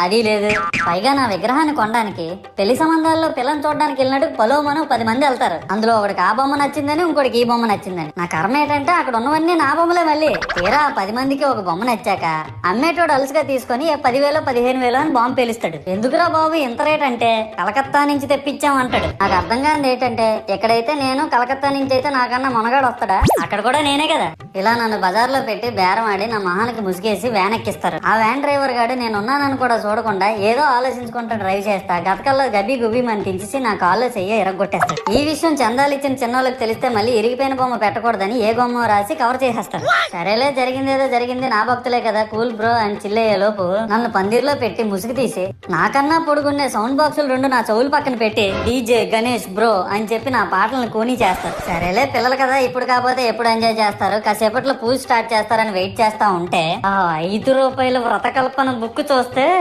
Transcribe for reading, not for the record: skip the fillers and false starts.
అది లేదు. పైగా నా విగ్రహాన్ని కొనడానికి పెళ్లి సంబంధాల్లో పిల్లని చూడడానికి వెళ్ళినట్టు పలోమను 10 మంది వెళ్తారు. అందులో ఒకడికి ఆ బొమ్మ నచ్చిందని, ఇంకోటికి ఈ బొమ్మ నచ్చిందని. నా కర్మ ఏంటంటే అక్కడ ఉన్నవన్నీ నా బొమ్మలే. మళ్ళీ తీరా 10 మందికి ఒక బొమ్మ నచ్చాక అమ్మేటోడు అలుసుగా తీసుకొని 10,000 15,000 అని బాంబు పేలుస్తాడు. ఎందుకురా బాబు ఇంత రేట్ అంటే కలకత్తా నుంచి తెప్పించాం అంటాడు. నాకు అర్థం కానిది ఏంటంటే ఎక్కడైతే నేను కలకత్తా నుంచి అయితే నాకన్నా మొనగాడు వస్తాడా, అక్కడ కూడా నేనే కదా. ఇలా నన్ను బజార్లో పెట్టి బేరం ఆడి నా మొహానికి ముసుగేసి వ్యాన్ ఎక్కిస్తారు. ఆ వ్యాన్ డ్రైవర్ గాడు నేనున్నానని కూడా చూడకుండా ఏదో ఆలోచించుకుంటూ డ్రైవ్ చేస్తా గతకల్లో గబ్బి గుబ్బి అని తించేసి నా కాల్లో చెయ్యి ఇరగొట్టేస్తాడు. ఈ విషయం చందాలు ఇచ్చిన చిన్నోళ్ళకి తెలిస్తే మళ్ళీ ఇరిగిపోయిన బొమ్మ పెట్టకూడదని ఏ బొమ్మ రాసి కవర్ చేసేస్తాడు. సరేలే జరిగిందేదో జరిగింది, నా భక్తులే కదా కూల్ బ్రో అని చిల్లయ్యే లోపు నన్ను పందిర్లో పెట్టి ముసుగు తీసి నాకన్నా పొడుగున్నే సౌండ్ బాక్సులు 2 నా చెవులు పక్కన పెట్టి డీజే గణేష్ బ్రో అని చెప్పి నా పాటలను కూనీ చేస్తారు. సరేలే పిల్లలు కదా ఇప్పుడు కాకపోతే ఎప్పుడు ఎంజాయ్ చేస్తారు, కాసేపట్లో పూజ స్టార్ట్ చేస్తారని వెయిట్ చేస్తా ఉంటే ఆ 5 రూపాయల వ్రతకల్పన బుక్ చూస్తే